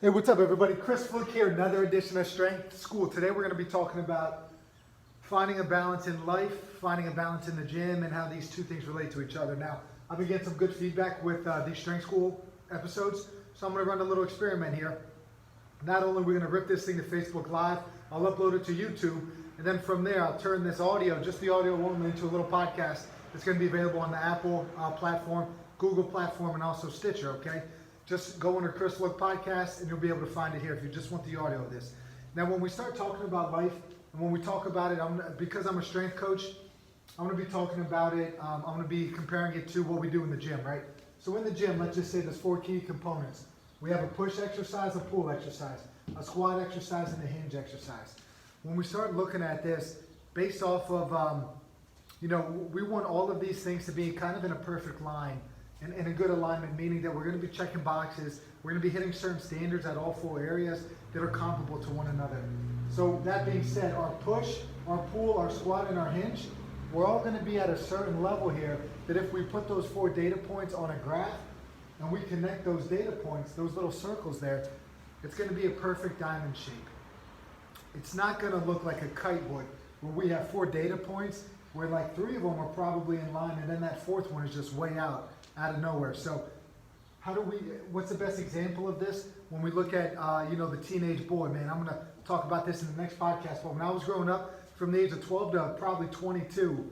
Hey, what's up, everybody? Chris Flick here, another edition of Strength School. Today we're going to be talking about finding a balance in life, finding a balance in the gym, and how these two things relate to each other. Now, I've been getting some good feedback with these Strength School episodes, so I'm going to run a little experiment here. Not only are we going to rip this thing to Facebook Live, I'll upload it to YouTube, and then from there I'll turn this audio, just the audio only, into a little podcast that's going to be available on the Apple platform, Google platform, and also Stitcher, okay? Just go under Chris Flick Podcast and you'll be able to find it here if you just want the audio of this. Now, when we start talking about life, and when we talk about it, because I'm a strength coach, I'm going to be talking about it, I'm going to be comparing it to what we do in the gym, right? So in the gym, let's just say there's 4 key components. We have a push exercise, a pull exercise, a squat exercise, and a hinge exercise. When we start looking at this, based off of, we want all of these things to be kind of in a perfect line and in a good alignment, meaning that we're going to be checking boxes, we're going to be hitting certain standards at all 4 areas that are comparable to one another. So that being said, our push, our pull, our squat, and our hinge, we're all going to be at a certain level here that if we put those 4 data points on a graph and we connect those data points, those little circles there, it's going to be a perfect diamond shape. It's not going to look like a kite would, where we have 4 data points, where like 3 of them are probably in line, and then that 4th one is just way out of nowhere. So what's the best example of this? When we look at, the teenage boy, man, I'm going to talk about this in the next podcast, but when I was growing up, from the age of 12 to probably 22,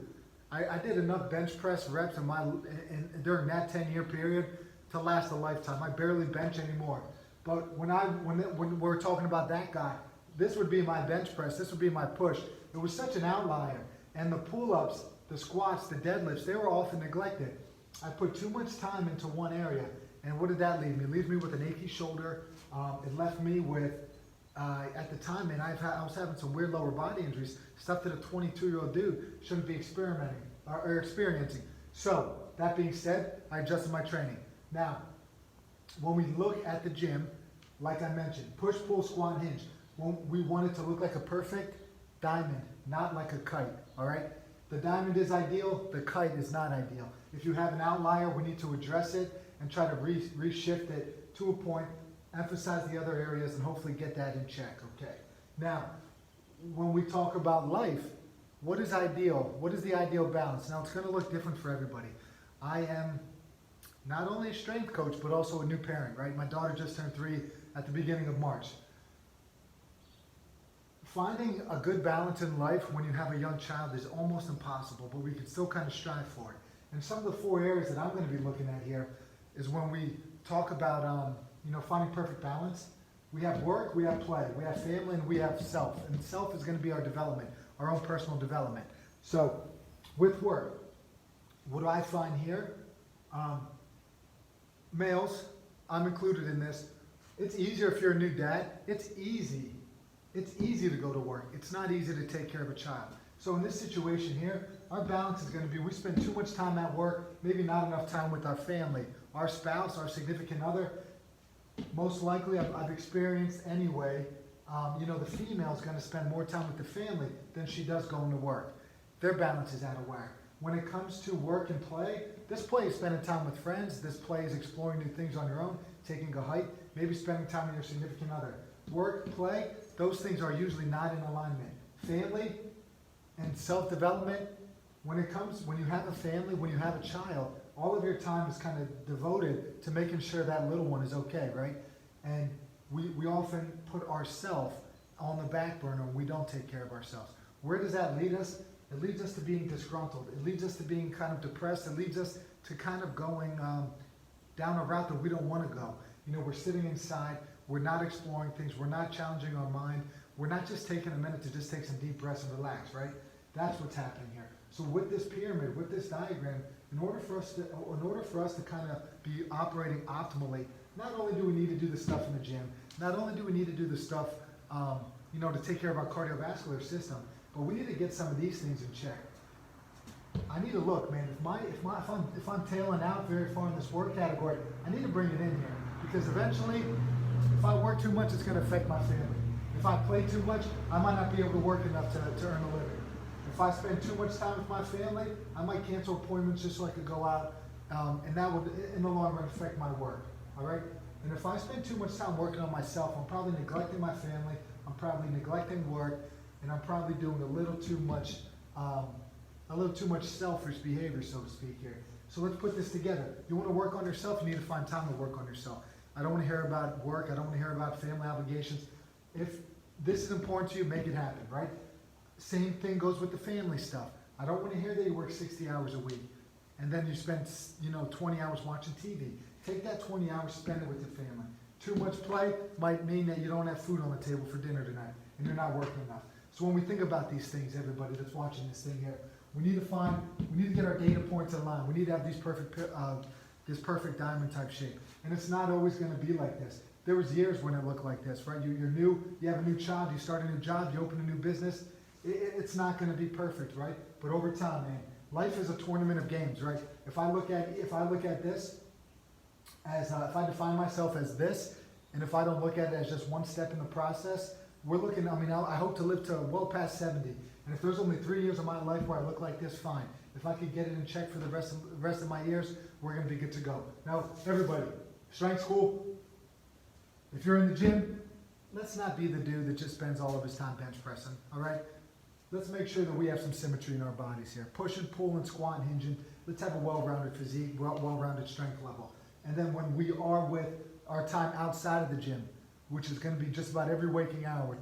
I did enough bench press reps during that 10-year period to last a lifetime. I barely bench anymore. But when we're talking about that guy, this would be my bench press, this would be my push. It was such an outlier. And the pull-ups, the squats, the deadlifts, they were often neglected. I put too much time into one area, and what did that leave me? It leaves me with an achy shoulder. It left me with, at the time, man, I was having some weird lower body injuries, stuff that a 22-year-old dude shouldn't be experimenting or experiencing. So, that being said, I adjusted my training. Now, when we look at the gym, like I mentioned, push, pull, squat, hinge, we want it to look like a perfect diamond, not like a kite, all right? The diamond is ideal, the kite is not ideal. If you have an outlier, we need to address it and try to reshift it to a point, emphasize the other areas, and hopefully get that in check, okay? Now, when we talk about life, what is ideal? What is the ideal balance? Now, it's going to look different for everybody. I am not only a strength coach, but also a new parent, right? My daughter just turned 3 at the beginning of March. Finding a good balance in life when you have a young child is almost impossible, but we can still kind of strive for it. And some of the 4 areas that I'm going to be looking at here is when we talk about, finding perfect balance. We have work, we have play, we have family, and we have self. And self is going to be our development, our own personal development. So, with work, what do I find here? Males, I'm included in this. It's easier if you're a new dad. It's easy to go to work. It's not easy to take care of a child. So in this situation here, our balance is going to be we spend too much time at work, maybe not enough time with our family, our spouse, our significant other. Most likely, I've experienced anyway, the female is going to spend more time with the family than she does going to work. Their balance is out of whack. When it comes to work and play, this play is spending time with friends. This play is exploring new things on your own, taking a hike, maybe spending time with your significant other. Work, play, those things are usually not in alignment. Family and self-development, when you have a family, when you have a child, all of your time is kind of devoted to making sure that little one is okay, right? And we often put ourselves on the back burner and we don't take care of ourselves. Where does that lead us? It leads us to being disgruntled. It leads us to being kind of depressed. It leads us to kind of going down a route that we don't want to go. We're sitting inside. We're not exploring things. We're not challenging our mind. We're not just taking a minute to just take some deep breaths and relax, right? That's what's happening here. So with this pyramid, with this diagram, in order for us to kind of be operating optimally, not only do we need to do the stuff in the gym, not only do we need to do the stuff, to take care of our cardiovascular system, but we need to get some of these things in check. I need to look, man. If I'm tailing out very far in this work category, I need to bring it in here because eventually, if I work too much, it's going to affect my family. If I play too much, I might not be able to work enough to earn a living. If I spend too much time with my family, I might cancel appointments just so I could go out, and that would, in the long run, affect my work. all right? And if I spend too much time working on myself, I'm probably neglecting my family, I'm probably neglecting work, and I'm probably doing a little too much selfish behavior, so to speak here. So let's put this together. You want to work on yourself, you need to find time to work on yourself. I don't want to hear about work, I don't want to hear about family obligations. If this is important to you, make it happen, right? Same thing goes with the family stuff. I don't want to hear that you work 60 hours a week and then you spend 20 hours watching TV. Take that 20 hours, spend it with your family. Too much play might mean that you don't have food on the table for dinner tonight and you're not working enough. So when we think about these things, everybody that's watching this thing here, we need to get our data points in line. We need to have this perfect diamond type shape. And it's not always going to be like this. There was years when it looked like this, right? You're new, you have a new child, you start a new job, you open a new business. It's not going to be perfect, right? But over time, man, life is a tournament of games, right? If I look at this as if I define myself as this, and if I don't look at it as just one step in the process, we're looking. I mean, I hope to live to well past 70. And if there's only 3 years of my life where I look like this, fine. If I could get it in check for the rest of my years, we're going to be good to go. Now, everybody, strength school. If you're in the gym, let's not be the dude that just spends all of his time bench pressing. All right. Let's make sure that we have some symmetry in our bodies here. Pushing, pulling, squatting, hinging. Let's have a well-rounded physique, well-rounded strength level. And then when we are with our time outside of the gym, which is going to be just about every waking hour,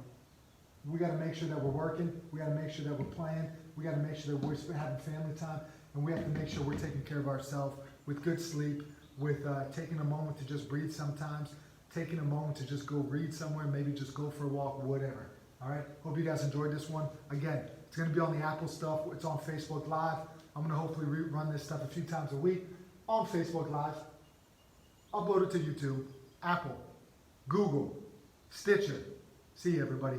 we got to make sure that we're working. We got to make sure that we're playing. We got to make sure that we're having family time. And we have to make sure we're taking care of ourselves with good sleep, with taking a moment to just breathe sometimes, taking a moment to just go read somewhere, maybe just go for a walk, whatever. All right, hope you guys enjoyed this one. Again, it's going to be on the Apple stuff. It's on Facebook Live. I'm going to hopefully run this stuff a few times a week on Facebook Live. Upload it to YouTube, Apple, Google, Stitcher. See you, everybody.